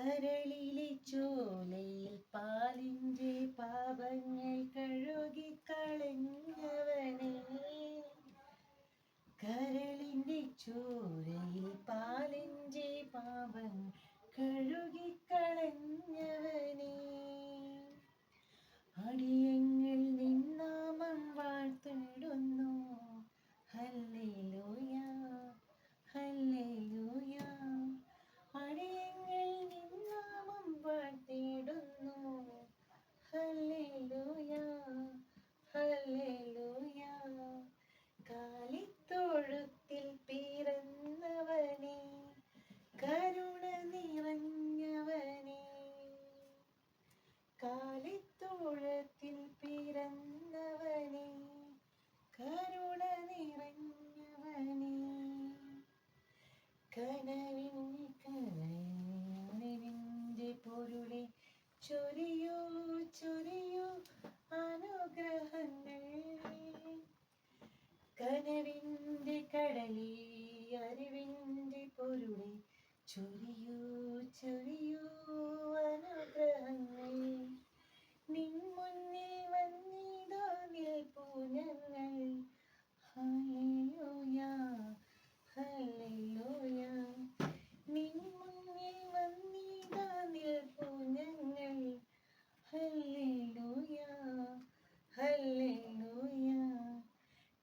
കരളിലെ ചോലയിൽ പാലിൻ്റെ പാപങ്ങൾ കഴുകിക്കളഞ്ഞവനെ. കരളിൻ്റെ ചോരയിൽ പാലിൻ്റെ പാപം കഴുകിക്കളഞ്ഞവനെ. അടിയങ്ങൾ നിന്നാമം വാഴ്ത്തിടുന്നു. Hallelujah hallelujah. അടിയങ്ങൾ നിന്നാമം വാഴ്ത്തിടുന്നു. Hallelujah hallelujah. കാലിത്തൊഴുത്തിൽ പിറന്നവനെ, കരുണ നിറഞ്ഞവനെ. കാലിത്തൊഴുത്തിൽ പിറന്നവനെ, കരുണ നിറഞ്ഞവനെ. കനവിൻ്റെ പൊരുളെ ചൊരിയൂ ചൊരിയൂ അനുഗ്രഹങ്ങൾ. കനവിൻ്റെ കടലേ അറിവിൻ്റെ പൊരുളെ ചൊരിയൂ ചൊരിയൂ അനുഗ്രഹങ്ങൾ. നിൻ മുന്നിൽ വന്നിതാ നിൽപ്പൂ ഞങ്ങൾ. Hallelujah hallelujah. നിൻ മുന്നിൽ വന്നിതാ നിൽപ്പൂ ഞങ്ങൾ. Hallelujah hallelujah.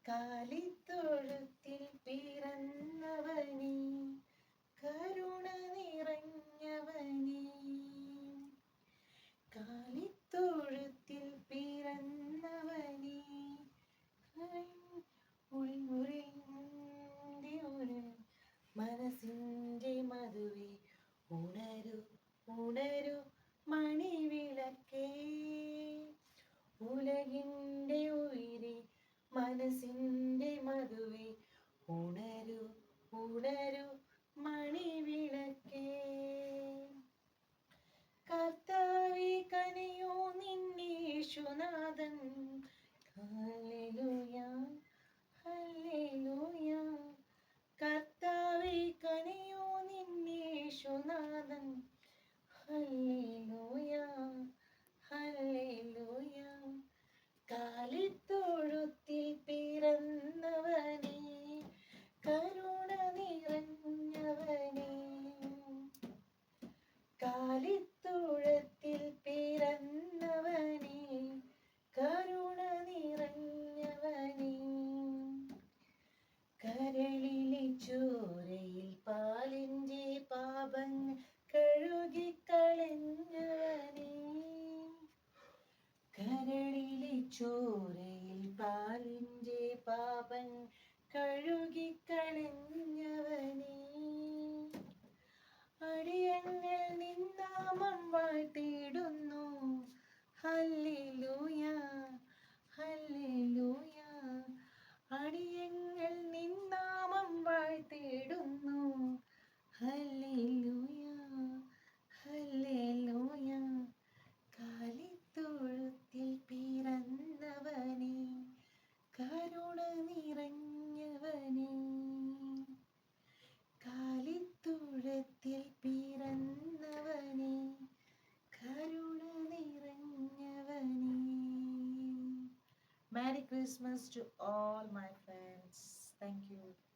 കാലിത്തൊഴുത്തിൽ പിറന്നവനെ, കരുണ നിറഞ്ഞവനെ. കാലിത്തൊഴുത്തിൽ പിറന്നവനെ, ഒരു മനസ്സിൻ്റെ മധുവേ ഉണരൂ ഉണരൂ മണിവിളക്കേ. ഉലകിൻ്റെ ഉയിരേ മനസ്സിൻ്റെ മധുവേ ഉണരൂ ഉണരൂ മണിവിളക്കേ. കർത്താവേ കനിയൂ നിന്നീശുനാഥൻ. Hallelujah hallelujah. കർത്താവേ കനിയൂ നിന്നീശുനാഥൻ. Hallelujah hallelujah. കാലിത്തൊഴുത്തിൽ പിറന്നവനെ, കരുണ നിറഞ്ഞവനെ. കാലിത്തൊഴുത്തിൽ പിറന്നവനെ, കരുണ നിറഞ്ഞവനെ. കരളിലെ ചോരയിൽ പാലിൻ്റെ പാപങ്ങൾ കഴുകിക്കളഞ്ഞവനെ. കരളിലെ ചോരയിൽ പാലിൻ്റെ പാപം കഴുകിക്കളഞ്ഞവനെ. അടിയങ്ങൾ നിന്നാമം വാഴ്ത്തിടുന്നു. Hallelujah hallelujah. അടിയങ്ങൾ നിന്നാമം വാഴ്ത്തിടുന്നു. Hallelujah hallelujah. കാലിത്തൊഴുത്തിൽ പിറന്നവനെ, കരുണ നിറഞ്ഞവനെ. കാലിത്തൊഴുത്തിൽ പിറന്നവനെ, കരുണ നിറഞ്ഞവനെ. Merry Christmas to all my friends. Thank you.